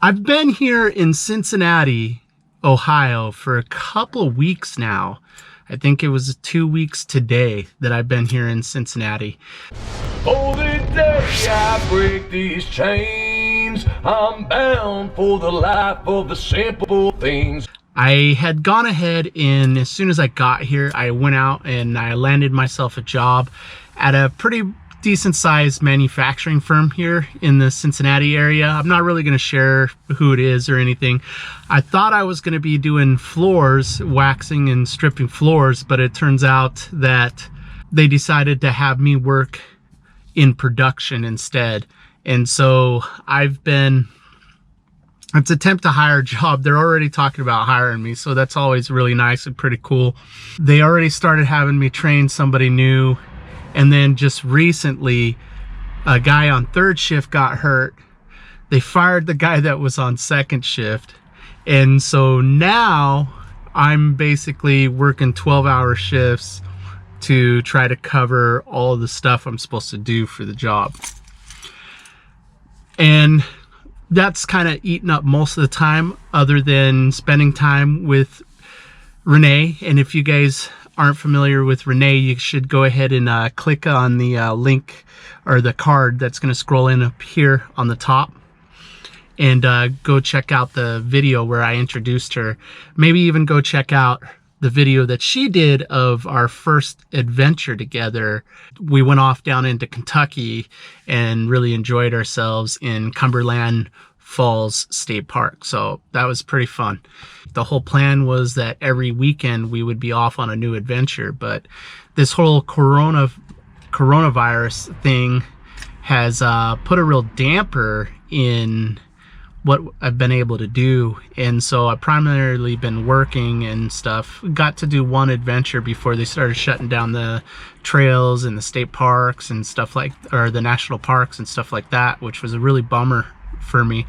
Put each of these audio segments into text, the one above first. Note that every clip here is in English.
I've been here in Cincinnati, Ohio for a couple of weeks now. I think it was 2 weeks today that I've been here in Cincinnati. For the day I break these chains, I'm bound for the life of the simple things. I had gone ahead and as soon as I got here, I went out and I landed myself a job at a pretty decent sized manufacturing firm here in the Cincinnati area. I'm not really going to share who it is or anything. I thought I was going to be doing floors, waxing and stripping floors, but it turns out that they decided to have me work in production instead. And so it's a temp to hire job. They're already talking about hiring me, so that's always really nice and pretty cool. They already started having me train somebody new. And then just recently, a guy on third shift got hurt. They fired the guy that was on second shift. And so now I'm basically working 12-hour shifts to try to cover all of the stuff I'm supposed to do for the job. And that's kind of eating up most of the time other than spending time with Renee. And if you guys aren't familiar with Renee, you should go ahead and click on the link or the card that's going to scroll in up here on the top and go check out the video where I introduced her. Maybe even go check out the video that she did of our first adventure together. We went off down into Kentucky and really enjoyed ourselves in Cumberland Falls State Park. So that was pretty fun. The whole plan was that every weekend we would be off on a new adventure, but this whole coronavirus thing has put a real damper in what I've been able to do. And so I've primarily been working and stuff. Got to do one adventure before they started shutting down the trails and the state parks and stuff or the national parks and stuff like that, which was a really bummer for me.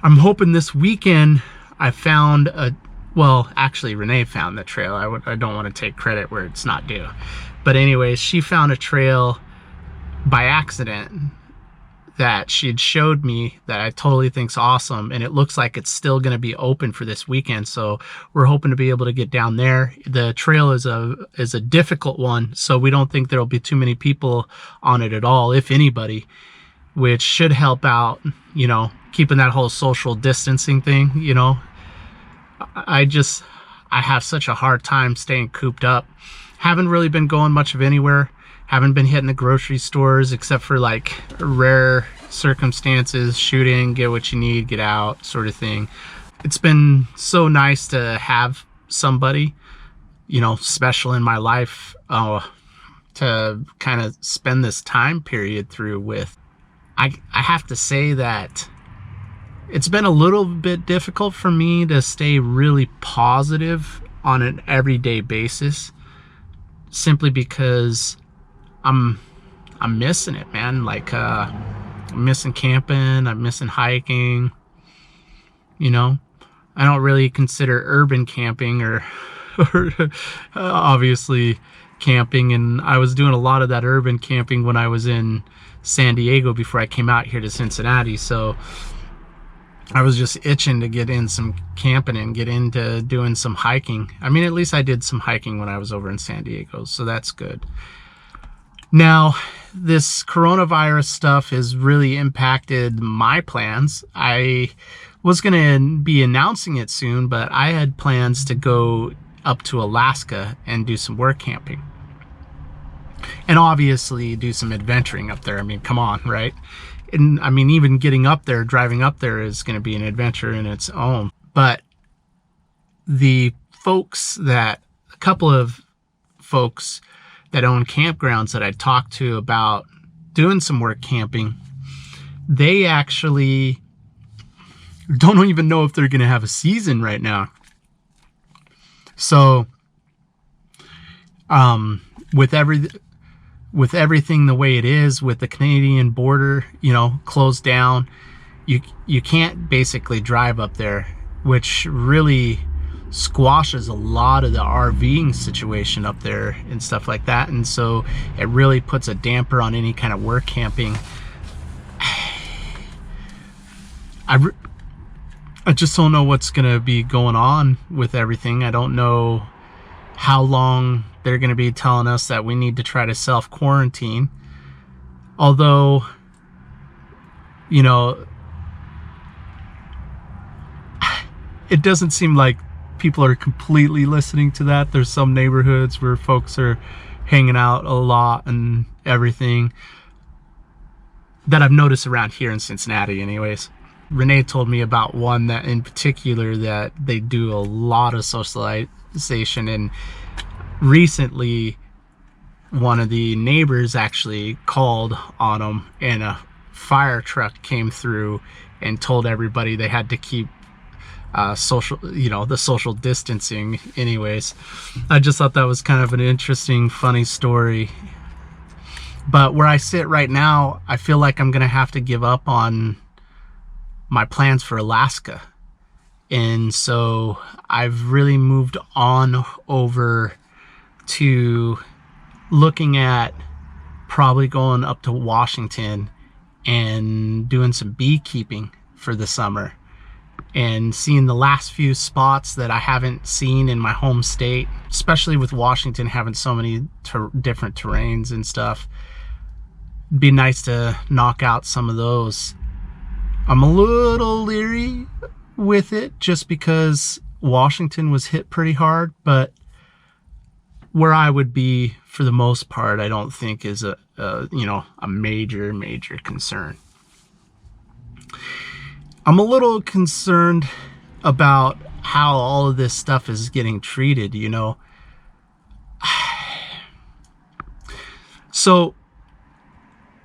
I'm hoping this weekend I found actually Renee found the trail. I don't want to take credit where it's not due. But anyways, she found a trail by accident that she'd showed me that I totally think's awesome, and it looks like it's still going to be open for this weekend. So we're hoping to be able to get down there. The trail is a difficult one, so we don't think there'll be too many people on it at all, if anybody, which should help out, you know, keeping that whole social distancing thing, you know. I have such a hard time staying cooped up. Haven't really been going much of anywhere. Haven't been hitting the grocery stores except for like rare circumstances, shoot in, get what you need, get out sort of thing. It's been so nice to have somebody, you know, special in my life to kind of spend this time period through with. I have to say that it's been a little bit difficult for me to stay really positive on an everyday basis, simply because I'm missing it, man. Like I'm missing camping, I'm missing hiking. You know, I don't really consider urban camping or obviously camping, and I was doing a lot of that urban camping when I was in San Diego before I came out here to Cincinnati. So I was just itching to get in some camping and get into doing some hiking. I mean, at least I did some hiking when I was over in San Diego, so that's good. Now, this coronavirus stuff has really impacted my plans. I was going to be announcing it soon, but I had plans to go up to Alaska and do some work camping. And obviously do some adventuring up there. I mean, come on, right? And I mean, even getting up there, driving up there is going to be an adventure in its own. But a couple of folks that own campgrounds that I talked to about doing some work camping, they actually don't even know if they're going to have a season right now. So, with everything the way it is, with the Canadian border, you know, closed down, you can't basically drive up there, which really squashes a lot of the RVing situation up there and stuff like that. And so it really puts a damper on any kind of work camping. I just don't know what's going to be going on with everything. I don't know how long they're going to be telling us that we need to try to self-quarantine. Although, you know, it doesn't seem like people are completely listening to that. There's some neighborhoods where folks are hanging out a lot and everything that I've noticed around here in Cincinnati anyways. Renee told me about one that in particular that they do a lot of socialization, and recently one of the neighbors actually called on them and a fire truck came through and told everybody they had to keep the social distancing anyways. I just thought that was kind of an interesting, funny story. But where I sit right now, I feel like I'm gonna have to give up on my plans for Alaska. And so I've really moved on over to looking at probably going up to Washington and doing some beekeeping for the summer and seeing the last few spots that I haven't seen in my home state, especially with Washington having so many different terrains and stuff. It'd be nice to knock out some of those. I'm a little leery with it just because Washington was hit pretty hard, but where I would be for the most part, I don't think is a major concern. I'm a little concerned about how all of this stuff is getting treated, you know. So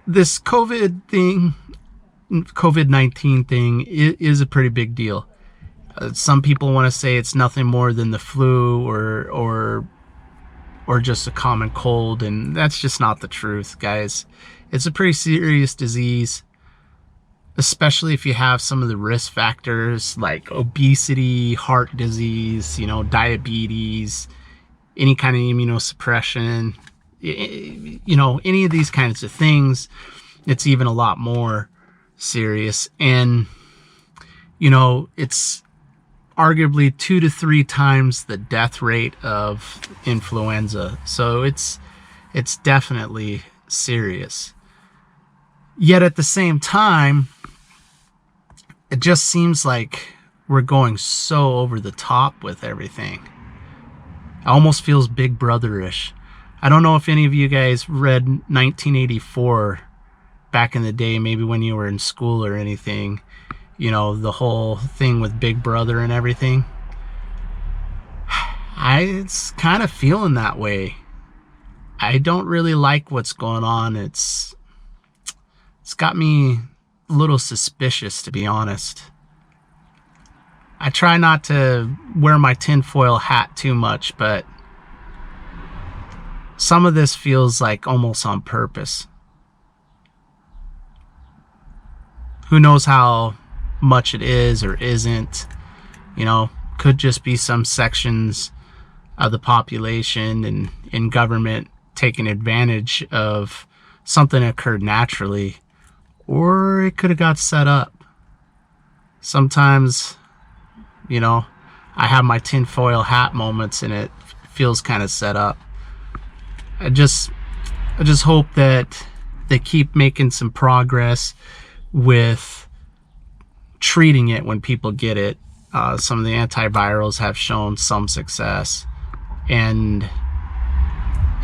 this COVID-19 thing is a pretty big deal. Some people want to say it's nothing more than the flu or just a common cold, and that's just not the truth, guys. It's a pretty serious disease, especially if you have some of the risk factors like obesity, heart disease, diabetes, any kind of immunosuppression, any of these kinds of things. It's even a lot more serious, and it's arguably 2 to 3 times the death rate of influenza. So it's definitely serious. Yet at the same time, it just seems like we're going so over the top with everything. It almost feels Big Brother-ish. I don't know if any of you guys read 1984 back in the day, maybe when you were in school or anything. The whole thing with Big Brother and everything. It's kind of feeling that way. I don't really like what's going on. It's got me a little suspicious, to be honest. I try not to wear my tinfoil hat too much, but some of this feels like almost on purpose. Who knows how much it is or isn't. Could just be some sections of the population and in government taking advantage of something that occurred naturally, or it could have got set up. Sometimes, I have my tinfoil hat moments and it feels kind of set up. I just hope that they keep making some progress with treating it when people get it. Some of the antivirals have shown some success, and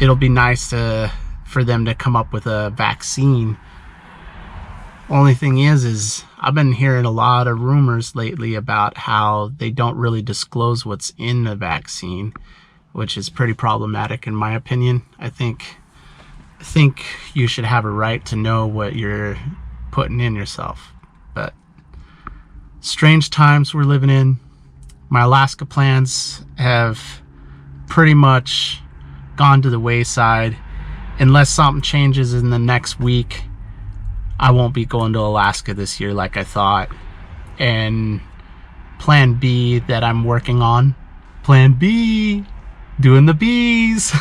it'll be nice for them to come up with a vaccine. Only thing is I've been hearing a lot of rumors lately about how they don't really disclose what's in the vaccine, which is pretty problematic in my opinion. I think you should have a right to know what you're putting in yourself. But strange times we're living in. My Alaska plans have pretty much gone to the wayside. Unless something changes in the next week, I won't be going to Alaska this year like I thought. And plan B that I'm working on, plan B, doing the bees.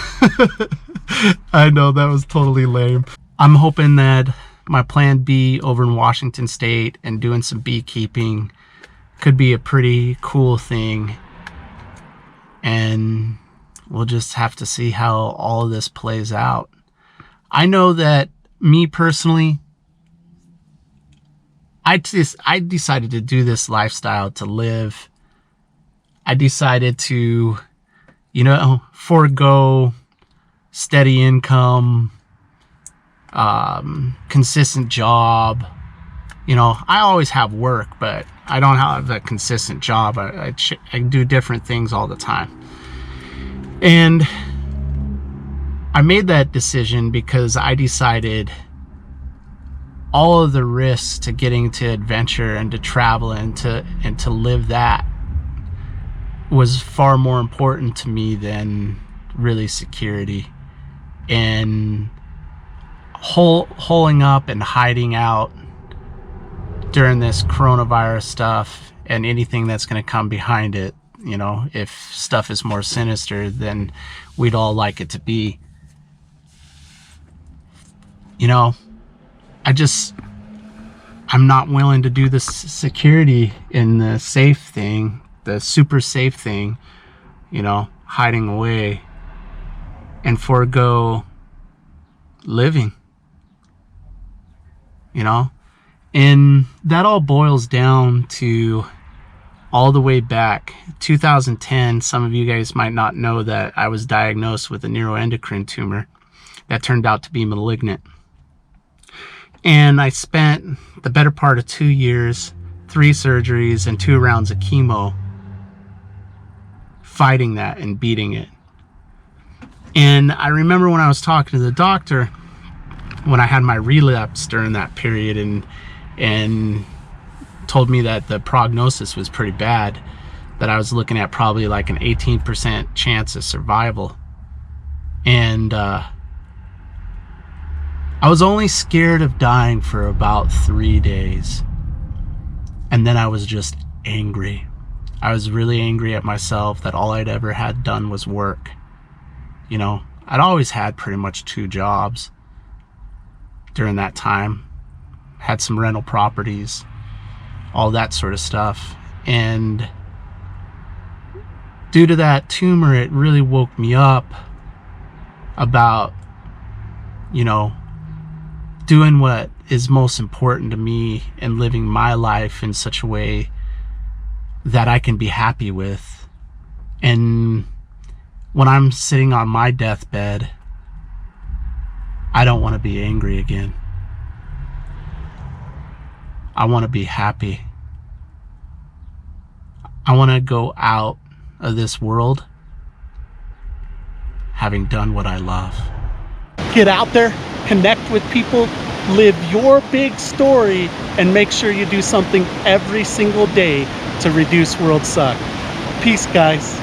I know that was totally lame. I'm hoping that my plan B over in Washington State and doing some beekeeping could be a pretty cool thing. And we'll just have to see how all of this plays out. I know that me personally, I decided to do this lifestyle to live. I decided to, you know, forego steady income, consistent job. You know, I always have work, but I don't have a consistent job. I do different things all the time. And I made that decision because I decided all of the risks to getting to adventure and to travel and to live that was far more important to me than really security. And holing up and hiding out during this coronavirus stuff and anything that's going to come behind it, you know, if stuff is more sinister than we'd all like it to be, you know, I'm not willing to do the security in the safe thing, the super safe thing, you know, hiding away, and forego living, you know. And that all boils down to all the way back 2010. Some of you guys might not know that I was diagnosed with a neuroendocrine tumor that turned out to be malignant. And I spent the better part of 2 years, 3 surgeries, and 2 rounds of chemo fighting that and beating it. And I remember when I was talking to the doctor, when I had my relapse during that period, and told me that the prognosis was pretty bad, that I was looking at probably like an 18% chance of survival. And I was only scared of dying for about 3 days. And then I was just angry. I was really angry at myself that all I'd ever had done was work. You know, I'd always had pretty much 2 jobs during that time. Had some rental properties, all that sort of stuff. And due to that tumor, it really woke me up about, you know, doing what is most important to me and living my life in such a way that I can be happy with. And when I'm sitting on my deathbed, I don't want to be angry again. I want to be happy. I want to go out of this world having done what I love. Get out there, connect with people, live your big story, and make sure you do something every single day to reduce world suck. Peace, guys.